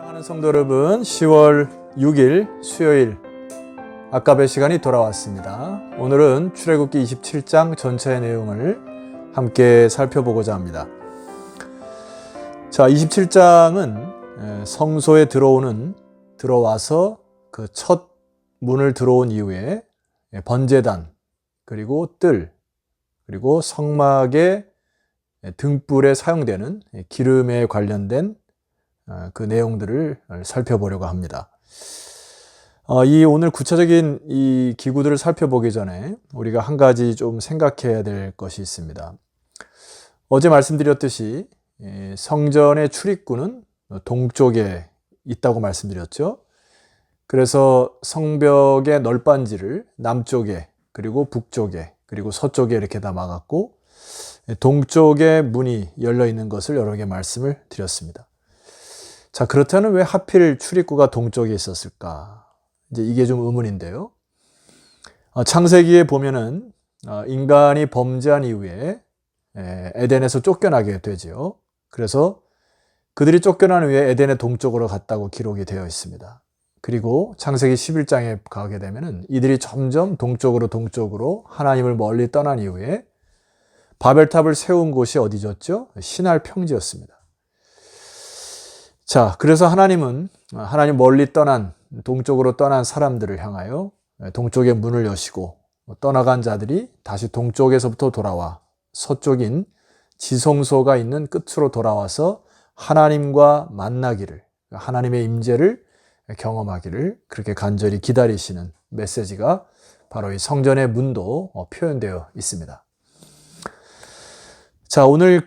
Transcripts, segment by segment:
사랑하는 성도 여러분, 10월 6일 수요일 아까배 시간이 돌아왔습니다. 오늘은 출애굽기 27장 전체의 내용을 함께 살펴보고자 합니다. 자, 27장은 성소에 들어와서 그 첫 문을 들어온 이후에 번제단, 그리고 뜰, 그리고 성막의 등불에 사용되는 기름에 관련된 그 내용들을 살펴보려고 합니다. 이 오늘 구체적인 이 기구들을 살펴보기 전에 우리가 한 가지 좀 생각해야 될 것이 있습니다. 어제 말씀드렸듯이 성전의 출입구는 동쪽에 있다고 말씀드렸죠. 그래서 성벽의 널빤지를 남쪽에, 그리고 북쪽에, 그리고 서쪽에 이렇게 다 막았고, 동쪽에 문이 열려 있는 것을 여러 개 말씀을 드렸습니다. 자, 그렇다면 왜 하필 출입구가 동쪽에 있었을까? 이제 이게 좀 의문인데요. 창세기에 보면은 인간이 범죄한 이후에 에덴에서 쫓겨나게 되죠. 그래서 그들이 쫓겨난 후에 에덴의 동쪽으로 갔다고 기록이 되어 있습니다. 그리고 창세기 11장에 가게 되면은 이들이 점점 동쪽으로 하나님을 멀리 떠난 이후에 바벨탑을 세운 곳이 어디였죠? 시날 평지였습니다. 자, 그래서 하나님 멀리 동쪽으로 떠난 사람들을 향하여 동쪽의 문을 여시고, 떠나간 자들이 다시 동쪽에서부터 돌아와 서쪽인 지성소가 있는 끝으로 돌아와서 하나님과 만나기를, 하나님의 임재를 경험하기를 그렇게 간절히 기다리시는 메시지가 바로 이 성전의 문도 표현되어 있습니다. 자, 오늘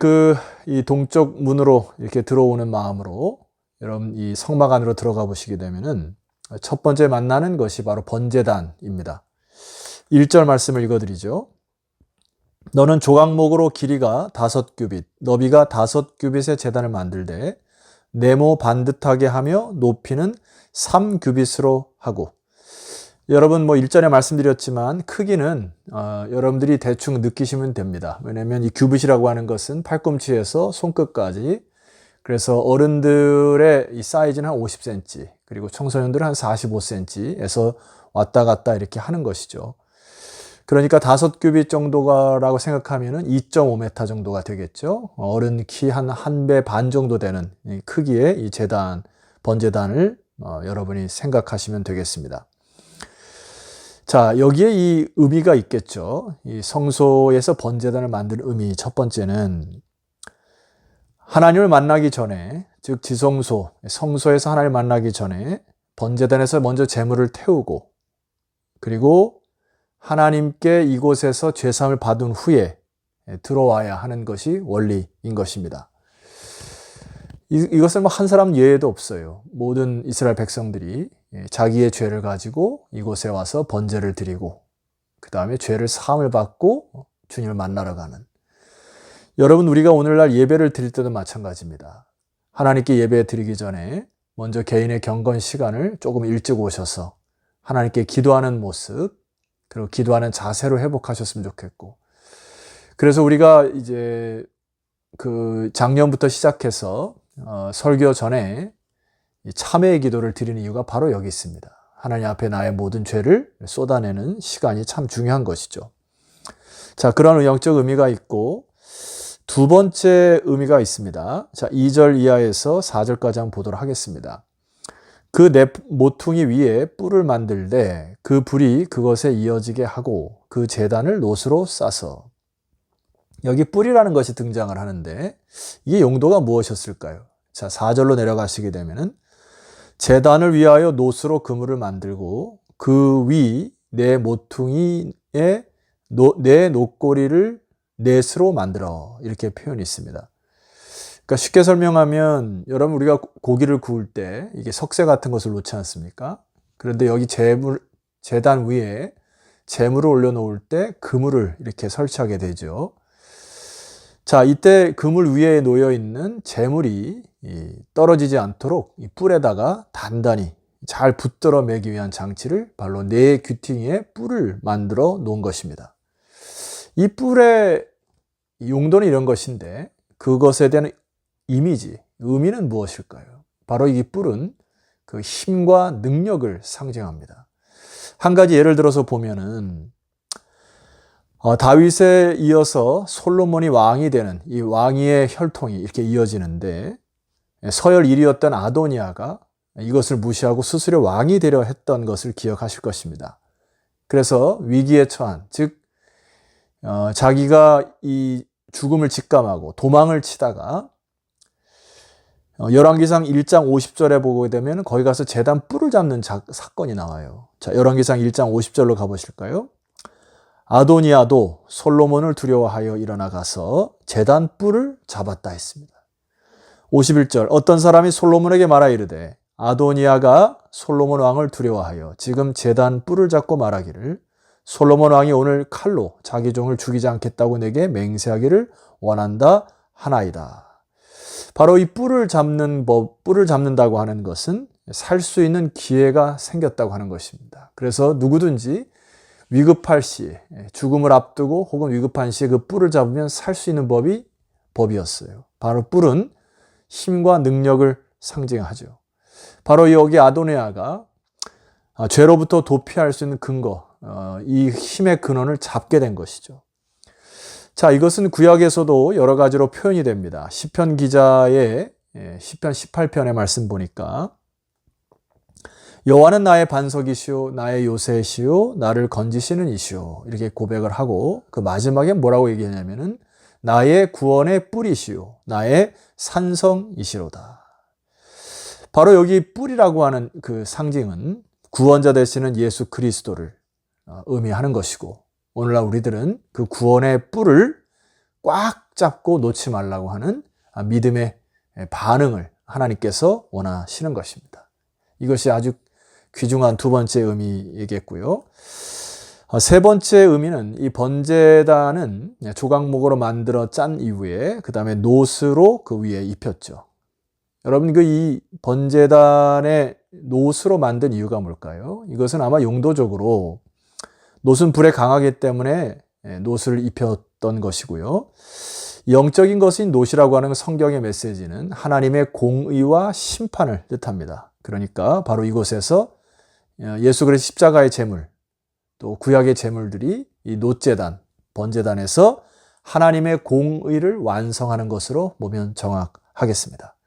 이 동쪽 문으로 이렇게 들어오는 마음으로 여러분 이 성막 안으로 들어가 보시게 되면은 첫 번째 만나는 것이 바로 번제단입니다. 1절 말씀을 읽어드리죠. 너는 조각목으로 길이가 5규빗, 너비가 5규빗의 제단을 만들되 네모 반듯하게 하며 높이는 3규빗으로 하고. 여러분 1절에 말씀드렸지만 크기는 여러분들이 대충 느끼시면 됩니다. 왜냐하면 이 규빗이라고 하는 것은 팔꿈치에서 손끝까지, 그래서 어른들의 이 사이즈는 한 50cm, 그리고 청소년들은 한 45cm에서 왔다 갔다 이렇게 하는 것이죠. 그러니까 5규빗 정도라고 생각하면은 2.5m 정도가 되겠죠. 어른 키 한 배 반 정도 되는 이 크기의 이 번제단을 여러분이 생각하시면 되겠습니다. 자, 여기에 이 의미가 있겠죠. 이 성소에서 번제단을 만든 의미, 첫 번째는 하나님을 만나기 전에, 즉 지성소, 성소에서 하나님을 만나기 전에 번제단에서 먼저 제물을 태우고, 그리고 하나님께 이곳에서 죄사함을 받은 후에 들어와야 하는 것이 원리인 것입니다. 이것은 한 사람 예외도 없어요. 모든 이스라엘 백성들이 자기의 죄를 가지고 이곳에 와서 번제를 드리고, 그 다음에 죄를 사함을 받고 주님을 만나러 가는. 여러분, 우리가 오늘날 예배를 드릴 때도 마찬가지입니다. 하나님께 예배 드리기 전에 먼저 개인의 경건 시간을 조금 일찍 오셔서 하나님께 기도하는 모습, 그리고 기도하는 자세로 회복하셨으면 좋겠고, 그래서 우리가 이제 작년부터 시작해서 설교 전에 참회의 기도를 드리는 이유가 바로 여기 있습니다. 하나님 앞에 나의 모든 죄를 쏟아내는 시간이 참 중요한 것이죠. 자, 그런 영적 의미가 있고, 두 번째 의미가 있습니다. 자, 2절 이하에서 4절까지 한번 보도록 하겠습니다. 그 모퉁이 위에 뿔을 만들되 그 불이 그것에 이어지게 하고 그 제단을 놋으로 싸서. 여기 뿔이라는 것이 등장을 하는데 이게 용도가 무엇이었을까요? 자, 4절로 내려가시게 되면은 제단을 위하여 놋으로 그물을 만들고 그 위 네 모퉁이에 네 놋고리를 넷으로 만들어, 이렇게 표현이 있습니다. 그러니까 쉽게 설명하면 여러분, 우리가 고기를 구울 때 이게 석쇠 같은 것을 놓지 않습니까? 그런데 여기 제단 위에 제물을 올려놓을 때 그물을 이렇게 설치하게 되죠. 자, 이때 그물 위에 놓여 있는 제물이 떨어지지 않도록 이 뿔에다가 단단히 잘 붙들어 매기 위한 장치를 바로 네 귀퉁이에 뿔을 만들어 놓은 것입니다. 이 뿔의 용도는 이런 것인데 그것에 대한 의미는 무엇일까요? 바로 이 뿔은 그 힘과 능력을 상징합니다. 한 가지 예를 들어서 보면은 다윗에 이어서 솔로몬이 왕이 되는 이 왕위의 혈통이 이렇게 이어지는데 서열 1위였던 아도니아가 이것을 무시하고 스스로 왕이 되려 했던 것을 기억하실 것입니다. 그래서 위기에 처한, 즉 자기가 이 죽음을 직감하고 도망을 치다가 열왕기상 1장 50절에 보게 되면 거기 가서 제단 뿔을 잡는 사건이 나와요. 자, 열왕기상 1장 50절로 가보실까요? 아도니아도 솔로몬을 두려워하여 일어나 가서 제단 뿔을 잡았다 했습니다. 51절 어떤 사람이 솔로몬에게 말하 이르되 아도니아가 솔로몬 왕을 두려워하여 지금 제단 뿔을 잡고 말하기를 솔로몬 왕이 오늘 칼로 자기 종을 죽이지 않겠다고 내게 맹세하기를 원한다 하나이다. 바로 이 뿔을 잡는 법, 뿔을 잡는다고 하는 것은 살 수 있는 기회가 생겼다고 하는 것입니다. 그래서 누구든지 위급할 시에, 죽음을 앞두고 혹은 위급한 시에 그 뿔을 잡으면 살 수 있는 법이었어요. 바로 뿔은 힘과 능력을 상징하죠. 바로 여기 아도니아가 죄로부터 도피할 수 있는 근거, 이 힘의 근원을 잡게 된 것이죠. 자, 이것은 구약에서도 여러 가지로 표현이 됩니다. 시편 기자의 시편 18편의 말씀 보니까 여호와는 나의 반석이시오 나의 요새시오 나를 건지시는 이시오 이렇게 고백을 하고 그 마지막에 뭐라고 얘기하냐면은 나의 구원의 뿔이시오 나의 산성이시로다. 바로 여기 뿔이라고 하는 그 상징은 구원자 되시는 예수 그리스도를 의미하는 것이고 오늘날 우리들은 그 구원의 뿔을 꽉 잡고 놓지 말라고 하는 믿음의 반응을 하나님께서 원하시는 것입니다. 이것이 아주 귀중한 두 번째 의미이겠고요. 세 번째 의미는 이 번제단은 조각목으로 만들어 짠 이후에 그 다음에 놋으로 그 위에 입혔죠. 여러분 이 번제단의 놋으로 만든 이유가 뭘까요? 이것은 아마 용도적으로 놋은 불에 강하기 때문에 놋을 입혔던 것이고요. 영적인 것인 놋이라고 하는 성경의 메시지는 하나님의 공의와 심판을 뜻합니다. 그러니까 바로 이곳에서 예수 그리스도 십자가의 제물 또 구약의 제물들이 이 놋제단, 번제단에서 하나님의 공의를 완성하는 것으로 보면 정확하겠습니다.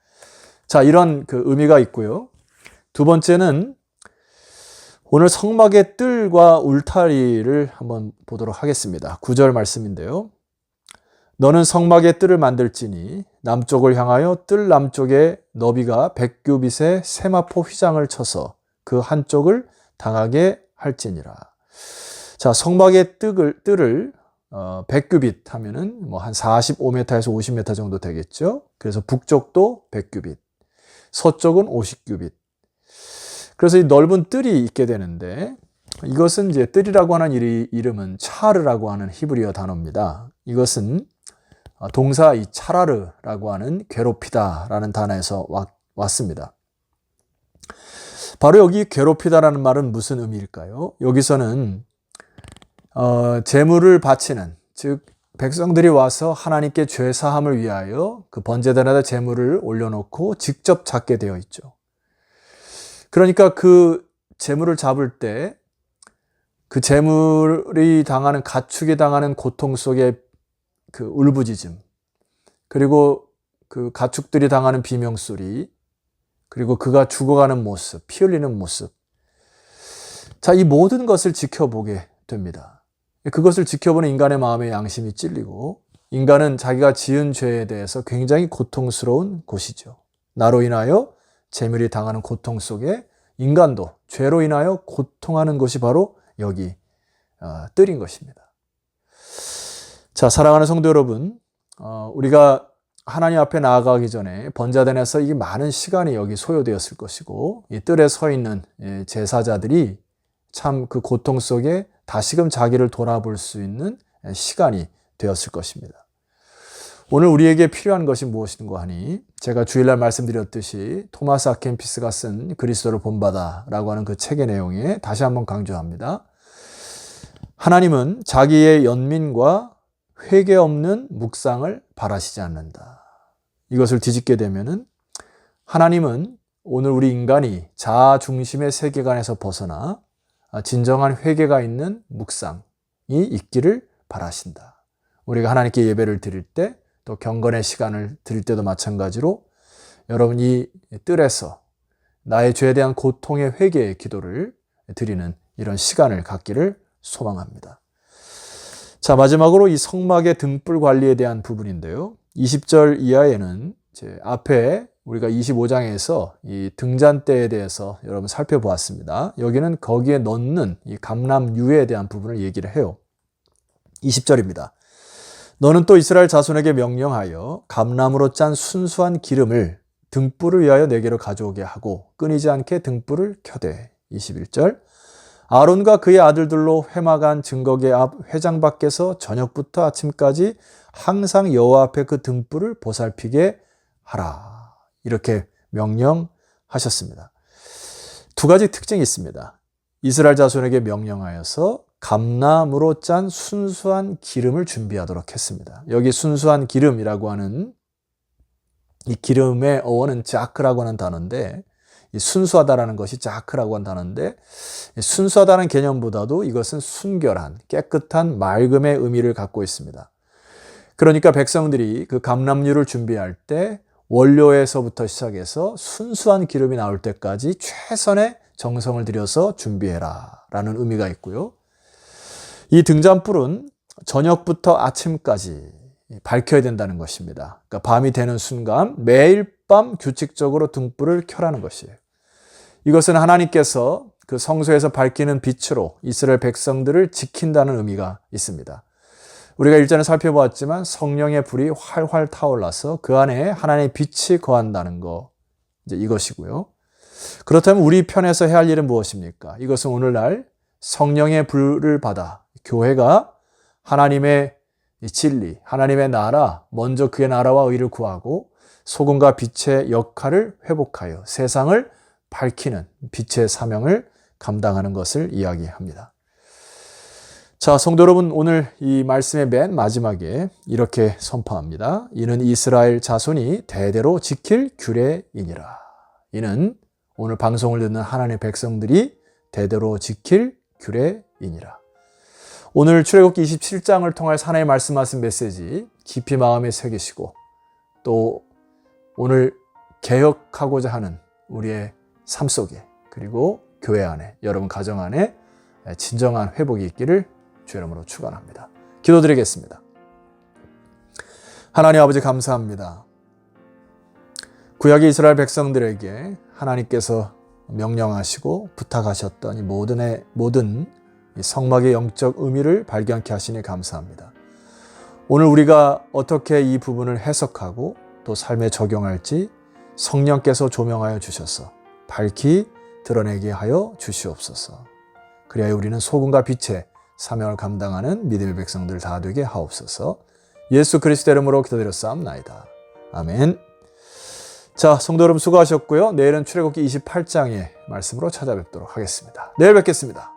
자, 이런 그 의미가 있고요. 두 번째는 오늘 성막의 뜰과 울타리를 한번 보도록 하겠습니다. 9절 말씀인데요. 너는 성막의 뜰을 만들지니 남쪽을 향하여 뜰 남쪽에 너비가 100규빗의 세마포 휘장을 쳐서 그 한쪽을 당하게 할지니라. 자, 성막의 뜰을 100규빗 하면은 뭐 한 45m에서 50m 정도 되겠죠. 그래서 북쪽도 100규빗, 서쪽은 50규빗. 그래서 이 넓은 뜰이 있게 되는데 이것은 이제 뜰이라고 하는 이름은 차르라고 하는 히브리어 단어입니다. 이것은 동사 이 차라르라고 하는 괴롭히다라는 단어에서 왔습니다. 바로 여기 괴롭히다라는 말은 무슨 의미일까요? 여기서는 제물을 바치는, 즉 백성들이 와서 하나님께 죄 사함을 위하여 그 번제단에다 제물을 올려놓고 직접 잡게 되어 있죠. 그러니까 그 제물을 잡을 때 그 제물이 당하는 가축이 당하는 고통 속에 그 울부짖음, 그리고 그 가축들이 당하는 비명소리, 그리고 그가 죽어가는 모습, 피 흘리는 모습. 자, 이 모든 것을 지켜보게 됩니다. 그것을 지켜보는 인간의 마음의 양심이 찔리고 인간은 자기가 지은 죄에 대해서 굉장히 고통스러운 곳이죠. 나로 인하여 재물이 당하는 고통 속에 인간도 죄로 인하여 고통하는 것이 바로 여기 뜰인 것입니다. 자, 사랑하는 성도 여러분, 우리가 하나님 앞에 나아가기 전에 번제단에서 이게 많은 시간이 여기 소요되었을 것이고 이 뜰에 서 있는 제사자들이 참 그 고통 속에 다시금 자기를 돌아볼 수 있는 시간이 되었을 것입니다. 오늘 우리에게 필요한 것이 무엇인가 하니 제가 주일날 말씀드렸듯이 토마스 아켄피스가 쓴 그리스도를 본받아라고 하는 그 책의 내용에 다시 한번 강조합니다. 하나님은 자기의 연민과 회개 없는 묵상을 바라시지 않는다. 이것을 뒤집게 되면은 하나님은 오늘 우리 인간이 자아 중심의 세계관에서 벗어나 진정한 회개가 있는 묵상이 있기를 바라신다. 우리가 하나님께 예배를 드릴 때, 또 경건의 시간을 드릴 때도 마찬가지로 여러분 이 뜰에서 나의 죄에 대한 고통의 회개의 기도를 드리는 이런 시간을 갖기를 소망합니다. 자, 마지막으로 이 성막의 등불 관리에 대한 부분인데요. 20절 이하에는 앞에 우리가 25장에서 이 등잔대에 대해서 여러분 살펴보았습니다. 여기는 거기에 넣는 이 감람유에 대한 부분을 얘기를 해요. 20절입니다. 너는 또 이스라엘 자손에게 명령하여 감람으로 짠 순수한 기름을 등불을 위하여 내게로 가져오게 하고 끊이지 않게 등불을 켜되. 21절. 아론과 그의 아들들로 회막안 증거계 앞 회장 밖에서 저녁부터 아침까지 항상 여호와 앞에 그 등불을 보살피게 하라. 이렇게 명령하셨습니다. 두 가지 특징이 있습니다. 이스라엘 자손에게 명령하여서 감람으로 짠 순수한 기름을 준비하도록 했습니다. 여기 순수한 기름이라고 하는 이 기름의 어원은 자크라고 하는 단어인데, 이 순수하다라는 것이 자크라고 하는 단어인데, 순수하다는 개념보다도 이것은 순결한, 깨끗한, 맑음의 의미를 갖고 있습니다. 그러니까 백성들이 그 감람유를 준비할 때 원료에서부터 시작해서 순수한 기름이 나올 때까지 최선의 정성을 들여서 준비해라 라는 의미가 있고요. 이 등잔불은 저녁부터 아침까지 밝혀야 된다는 것입니다. 그러니까 밤이 되는 순간 매일 밤 규칙적으로 등불을 켜라는 것이에요. 이것은 하나님께서 그 성소에서 밝히는 빛으로 이스라엘 백성들을 지킨다는 의미가 있습니다. 우리가 일전에 살펴보았지만 성령의 불이 활활 타올라서 그 안에 하나님의 빛이 거한다는 거, 이제 이것이고요. 그렇다면 우리 편에서 해야 할 일은 무엇입니까? 이것은 오늘날 성령의 불을 받아 교회가 하나님의 진리, 하나님의 나라, 먼저 그의 나라와 의를 구하고 소금과 빛의 역할을 회복하여 세상을 밝히는 빛의 사명을 감당하는 것을 이야기합니다. 자, 성도 여러분, 오늘 이 말씀의 맨 마지막에 이렇게 선포합니다. 이는 이스라엘 자손이 대대로 지킬 규례이니라. 이는 오늘 방송을 듣는 하나님의 백성들이 대대로 지킬 규례이니라. 오늘 출애굽기 27장을 통해 하나님 말씀하신 메시지 깊이 마음에 새기시고, 또 오늘 개혁하고자 하는 우리의 삶 속에, 그리고 교회 안에, 여러분 가정 안에 진정한 회복이 있기를 주의 이름으로 축원합니다. 기도드리겠습니다. 하나님 아버지 감사합니다. 구약의 이스라엘 백성들에게 하나님께서 명령하시고 부탁하셨던 이 모든 이 성막의 영적 의미를 발견케 하시니 감사합니다. 오늘 우리가 어떻게 이 부분을 해석하고 또 삶에 적용할지 성령께서 조명하여 주셔서 밝히 드러내게 하여 주시옵소서. 그리하여 우리는 소금과 빛의 사명을 감당하는 믿음의 백성들 다 되게 하옵소서. 예수 그리스도 이름으로 기도드렸사옵나이다. 아멘. 자, 성도 여러분 수고하셨고요. 내일은 출애굽기 28장의 말씀으로 찾아뵙도록 하겠습니다. 내일 뵙겠습니다.